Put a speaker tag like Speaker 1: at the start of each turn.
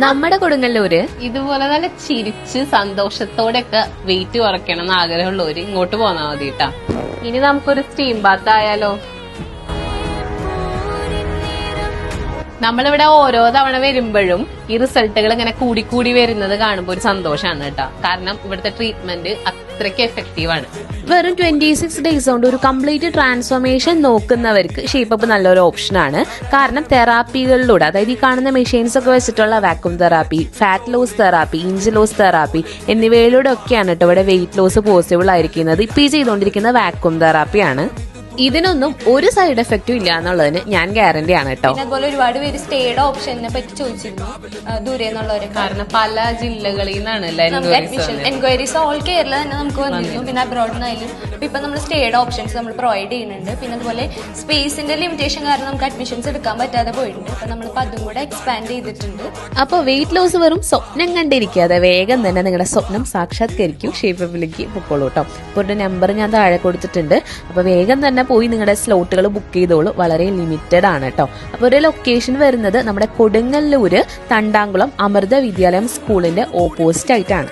Speaker 1: നമ്മുടെ കൊടുങ്ങല്ലൂര്
Speaker 2: ഇതുപോലെ നല്ല ചിരിച്ച് സന്തോഷത്തോടെ ഒക്കെ വെയിറ്റ് കുറയ്ക്കണം എന്ന് ആഗ്രഹമുള്ളവര് ഇങ്ങോട്ട് പോന്നാ മതി കേട്ടാ. ഇനി നമുക്കൊരു സ്റ്റീം ബാത്ത് ആയാലോ? നമ്മളിവിടെ ഓരോ തവണ വരുമ്പോഴും ഈ റിസൾട്ടുകൾ ഇങ്ങനെ കൂടിക്കൂടി വരുന്നത് കാണുമ്പോൾ ഒരു സന്തോഷമാണ് കേട്ടോ. കാരണം ഇവിടുത്തെ ട്രീറ്റ്മെന്റ് അത്രയ്ക്ക് എഫക്റ്റീവാണ്.
Speaker 1: വെറും 26 ഡേയ്സ് കൊണ്ട് ഒരു കംപ്ലീറ്റ് ട്രാൻസ്ഫോർമേഷൻ നോക്കുന്നവർക്ക് ഷേപ്പപ്പ് നല്ലൊരു ഓപ്ഷനാണ്. കാരണം തെറാപ്പികളിലൂടെ, അതായത് ഈ കാണുന്ന മെഷീൻസ് ഒക്കെ വെച്ചിട്ടുള്ള vacuum therapy, fat loss therapy, inch loss therapy എന്നിവയിലൂടെ ഒക്കെയാണ് കേട്ടോ ഇവിടെ വെയിറ്റ് ലോസ് പോസിബിൾ ആയിരിക്കുന്നത്. ഇപ്പൊ ഈ ചെയ്തുകൊണ്ടിരിക്കുന്ന വാക്യൂം തെറാപ്പിയാണ്. ഇതിനൊന്നും ഒരു സൈഡ് എഫക്റ്റും ഇല്ല എന്നുള്ളതിന് ഞാൻ ഗ്യാരണ്ടി ആണ് കേട്ടോ.
Speaker 3: അതുപോലെ ഒരുപാട് പേര് സ്റ്റേയുടെ ഓപ്ഷനെ പറ്റി ചോദിച്ചിരുന്നു ദൂരെ നിന്നുള്ളവരെ.
Speaker 2: കാരണം പല ജില്ലകളിൽ നിന്നാണ്
Speaker 3: എൻക്വയറീസ് ഓൾ കേരള തന്നെ നമുക്ക് വന്നിരുന്നു. പിന്നെ അബ്രോഡ് നിന്നായാലും ഇപ്പൊ നമ്മൾ സ്റ്റേയുടെ ഓപ്ഷൻസ് നമ്മൾ പ്രൊവൈഡ് ചെയ്യുന്നുണ്ട്. പിന്നെ അതുപോലെ സ്പേസിന്റെ ലിമിറ്റേഷൻ കാരണം നമുക്ക് അഡ്മിഷൻസ് എടുക്കാൻ പറ്റാതെ പോയിട്ടുണ്ട്. അപ്പൊ നമ്മളിപ്പോ അതും കൂടെ എക്സ്പാൻഡ് ചെയ്തിട്ടുണ്ട്.
Speaker 1: അപ്പൊ വെയിറ്റ് ലോസ് വെറും സ്വപ്നം കണ്ടിരിക്കാതെ വേഗം തന്നെ നിങ്ങളുടെ സ്വപ്നം സാക്ഷാത്കരിക്കും. ഷേപ്പപ്പിലേക്ക് പൊക്കോളൂ കേട്ടോ. അപ്പോൾ ഒരു നമ്പർ ഞാൻ താഴെ കൊടുത്തിട്ടുണ്ട്. അപ്പൊ വേഗം തന്നെ പോയി നിങ്ങളുടെ സ്ലോട്ടുകൾ ബുക്ക് ചെയ്തോളൂ. വളരെ ലിമിറ്റഡ് ആണ് കേട്ടോ. അപ്പൊ ഒരു ലൊക്കേഷൻ വരുന്നത് നമ്മുടെ കൊടുങ്ങല്ലൂര് തണ്ടാങ്കുളം അമൃത വിദ്യാലയം സ്കൂളിന്റെ ഓപ്പോസിറ്റ് ആയിട്ടാണ്.